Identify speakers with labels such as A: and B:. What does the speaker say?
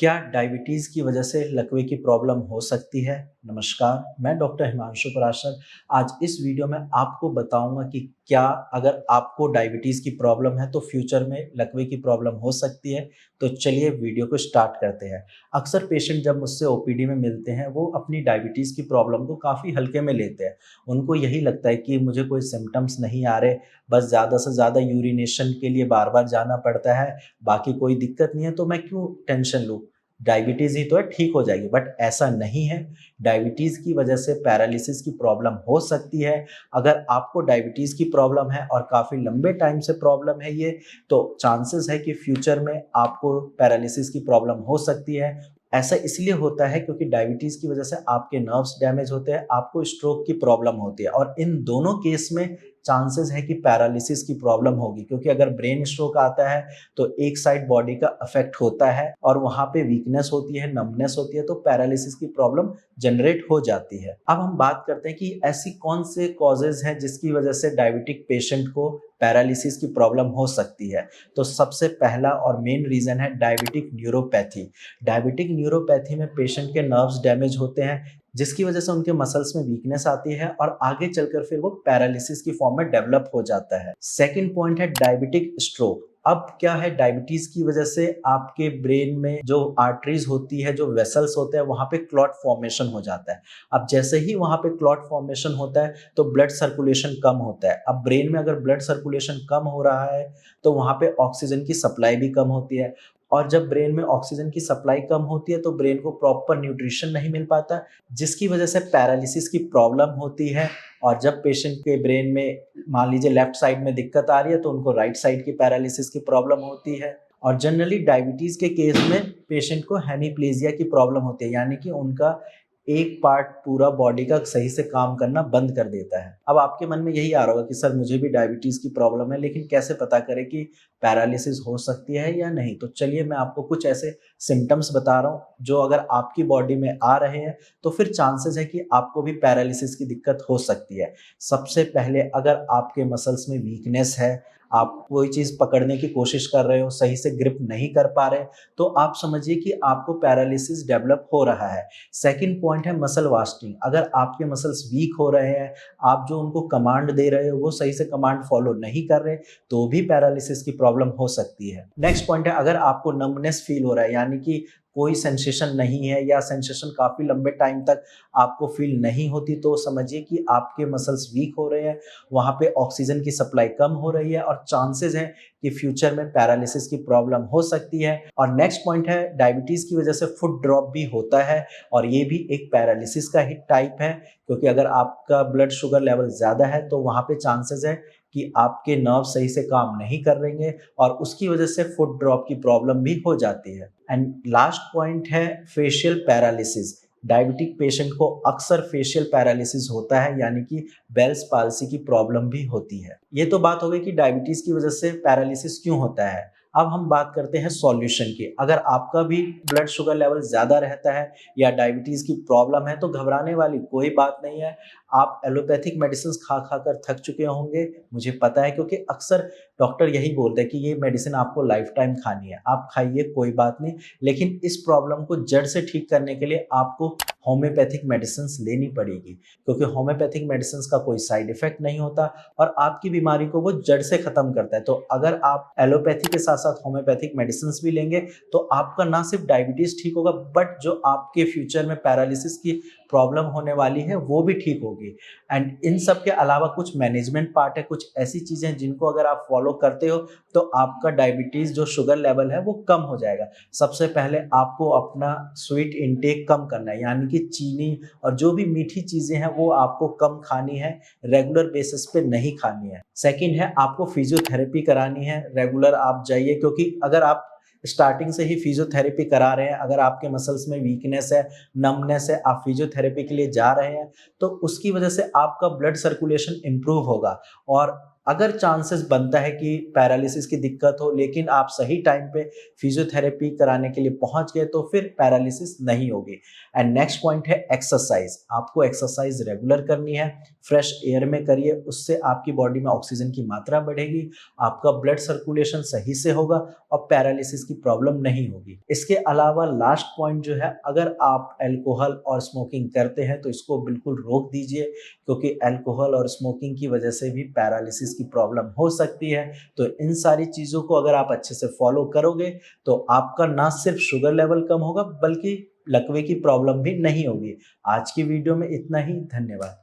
A: क्या डायबिटीज़ की वजह से लकवे की प्रॉब्लम हो सकती है? नमस्कार, मैं डॉक्टर हिमांशु पराशर। आज इस वीडियो में आपको बताऊँगा कि क्या अगर आपको डायबिटीज़ की प्रॉब्लम है तो फ्यूचर में लकवे की प्रॉब्लम हो सकती है? तो चलिए वीडियो को स्टार्ट करते हैं। अक्सर पेशेंट जब मुझसे ओपीडी में मिलते हैं, वो अपनी डायबिटीज़ की प्रॉब्लम को काफ़ी हल्के में लेते हैं। उनको यही लगता है कि मुझे कोई सिम्पटम्स नहीं आ रहे, बस ज़्यादा से ज़्यादा यूरिनेशन के लिए बार-बार जाना पड़ता है, बाकी कोई दिक्कत नहीं है तो मैं क्यों टेंशन लूँ? डायबिटीज़ ही तो है, ठीक हो जाएगी। बट ऐसा नहीं है। डायबिटीज़ की वजह से पैरालिसिस की प्रॉब्लम हो सकती है। अगर आपको डायबिटीज़ की प्रॉब्लम है और काफ़ी लंबे टाइम से प्रॉब्लम है ये, तो चांसेस है कि फ्यूचर में आपको पैरालिसिस की प्रॉब्लम हो सकती है। ऐसा इसलिए होता है क्योंकि डायबिटीज़ की वजह से आपके नर्व्स डैमेज होते हैं, आपको स्ट्रोक की प्रॉब्लम होती है और इन दोनों केस में चांसेस है कि पैरालिसिस की प्रॉब्लम होगी, क्योंकि अगर ब्रेन स्ट्रोक आता है तो एक साइड बॉडी का अफेक्ट होता है और वहाँ पे वीकनेस होती है, नंबनेस होती है, तो पैरालिसिस की प्रॉब्लम जनरेट हो जाती है। अब हम बात करते हैं कि ऐसी कौन से कॉजेज़ हैं जिसकी वजह से डायबिटिक पेशेंट को पैरालिसिस की प्रॉब्लम हो सकती है। तो सबसे पहला और मेन रीज़न है डायबिटिक न्यूरोपैथी। डायबिटिक न्यूरोपैथी में पेशेंट के नर्व्स डैमेज होते हैं, जिसकी वजह से उनके मसल्स में वीकनेस आती है और आगे चलकर फिर वो पैरालिसिस की फॉर्म में डेवलप हो जाता है। सेकंड पॉइंट है डायबिटिक स्ट्रोक। अब क्या है, डायबिटीज की वजह से आपके ब्रेन में जो आर्टरीज होती है, जो वेसल्स होते हैं, वहां पे क्लॉट फॉर्मेशन हो जाता है। अब जैसे ही वहां पे क्लॉट फॉर्मेशन होता है तो ब्लड सर्कुलेशन कम होता है। अब ब्रेन में अगर ब्लड सर्कुलेशन कम हो रहा है तो वहां पे ऑक्सीजन की सप्लाई भी कम होती है, और जब ब्रेन में ऑक्सीजन की सप्लाई कम होती है तो ब्रेन को प्रॉपर न्यूट्रिशन नहीं मिल पाता, जिसकी वजह से पैरालिसिस की प्रॉब्लम होती है। और जब पेशेंट के ब्रेन में मान लीजिए लेफ्ट साइड में दिक्कत आ रही है तो उनको राइट साइड की पैरालिसिस की प्रॉब्लम होती है। और जनरली डायबिटीज के केस में पेशेंट को हेमीप्लेजिया की प्रॉब्लम होती है, यानी कि उनका एक पार्ट पूरा बॉडी का सही से काम करना बंद कर देता है। अब आपके मन में यही आ रहा होगा कि सर मुझे भी डायबिटीज की प्रॉब्लम है, लेकिन कैसे पता करें कि पैरालिसिस हो सकती है या नहीं? तो चलिए मैं आपको कुछ ऐसे सिम्पटम्स बता रहा हूँ जो अगर आपकी बॉडी में आ रहे हैं तो फिर चांसेस है कि आपको भी पैरालिसिस की दिक्कत हो सकती है। सबसे पहले, अगर आपके मसल्स में वीकनेस है, आप कोई चीज़ पकड़ने की कोशिश कर रहे हो, सही से ग्रिप नहीं कर पा रहे, तो आप समझिए कि आपको पैरालिसिस डेवलप हो रहा है। सेकंड पॉइंट है मसल वास्टिंग। अगर आपके मसल्स वीक हो रहे हैं, आप जो उनको कमांड दे रहे हो वो सही से कमांड फॉलो नहीं कर रहे, तो भी पैरालिसिस की प्रॉब्लम हो सकती है। नेक्स्ट पॉइंट है, अगर आपको नंबनेस फील हो रहा है, यानी कि कोई सेंसेशन नहीं है या सेंसेशन काफ़ी लंबे टाइम तक आपको फील नहीं होती, तो समझिए कि आपके मसल्स वीक हो रहे हैं, वहाँ पे ऑक्सीजन की सप्लाई कम हो रही है और चांसेस हैं कि फ्यूचर में पैरालिसिस की प्रॉब्लम हो सकती है। और नेक्स्ट पॉइंट है, डायबिटीज़ की वजह से फुट ड्रॉप भी होता है और ये भी एक पैरालिसिस का ही टाइप है, क्योंकि अगर आपका ब्लड शुगर लेवल ज़्यादा है तो वहाँ पे चांसेस है कि आपके नर्व सही से काम नहीं कर रहेंगे और उसकी वजह से फुट ड्रॉप की प्रॉब्लम भी हो जाती है। एंड लास्ट पॉइंट है फेशियल पैरालिसिस। डायबिटिक पेशेंट को अक्सर फेशियल पैरालिसिस होता है, यानी कि बेल्स पाल्सी की प्रॉब्लम भी होती है। ये तो बात हो गई कि डायबिटीज की वजह से पैरालिसिस क्यों होता है। अब हम बात करते हैं सॉल्यूशन की। अगर आपका भी ब्लड शुगर लेवल ज़्यादा रहता है या डायबिटीज़ की प्रॉब्लम है तो घबराने वाली कोई बात नहीं है। आप एलोपैथिक मेडिसिन खा खा कर थक चुके होंगे, मुझे पता है, क्योंकि अक्सर डॉक्टर यही बोलते हैं कि ये मेडिसिन आपको लाइफ टाइम खानी है, आप खाइए कोई बात नहीं। लेकिन इस प्रॉब्लम को जड़ से ठीक करने के लिए आपको होम्योपैथिक मेडिसिन लेनी पड़ेगी, क्योंकि होम्योपैथिक मेडिसिन का कोई साइड इफेक्ट नहीं होता और आपकी बीमारी को वो जड़ से खत्म करता है। तो अगर आप एलोपैथी के साथ साथ होम्योपैथिक मेडिसिन भी लेंगे तो आपका ना सिर्फ डायबिटीज ठीक होगा, बट जो आपके फ्यूचर में पैरालिसिस की प्रॉब्लम होने वाली है वो भी ठीक होगी। एंड इन सब के अलावा कुछ मैनेजमेंट पार्ट है, कुछ ऐसी चीजें हैं जिनको अगर आप फॉलो करते हो तो आपका डायबिटीज जो शुगर लेवल है वो कम हो जाएगा। सबसे पहले आपको अपना स्वीट इनटेक कम करना है, यानी कि चीनी और जो भी मीठी चीजें हैं वो आपको कम खानी है, रेगुलर बेसिस पे नहीं खानी है। सेकंड है, आपको फिजियोथेरेपी करानी है, रेगुलर आप जाइए, क्योंकि अगर आप स्टार्टिंग से ही फिजियोथेरेपी करा रहे हैं, अगर आपके मसल्स में वीकनेस है, नमनेस है, आप फिजियोथेरेपी के लिए जा रहे हैं, तो उसकी वजह से आपका ब्लड सर्कुलेशन इंप्रूव होगा और अगर चांसेस बनता है कि पैरालिसिस की दिक्कत हो लेकिन आप सही टाइम पे फिजियोथेरेपी कराने के लिए पहुंच गए तो फिर पैरालिसिस नहीं होगी। एंड नेक्स्ट पॉइंट है एक्सरसाइज। आपको एक्सरसाइज रेगुलर करनी है, फ्रेश एयर में करिए, उससे आपकी बॉडी में ऑक्सीजन की मात्रा बढ़ेगी, आपका ब्लड सर्कुलेशन सही से होगा और पैरालिसिस की प्रॉब्लम नहीं होगी। इसके अलावा लास्ट पॉइंट जो है, अगर आप अल्कोहल और स्मोकिंग करते हैं तो इसको बिल्कुल रोक दीजिए, क्योंकि अल्कोहल और स्मोकिंग की वजह से भी पैरालिसिस की प्रॉब्लम हो सकती है। तो इन सारी चीज़ों को अगर आप अच्छे से फॉलो करोगे तो आपका ना सिर्फ शुगर लेवल कम होगा बल्कि लकवे की प्रॉब्लम भी नहीं होगी। आज की वीडियो में इतना ही। धन्यवाद।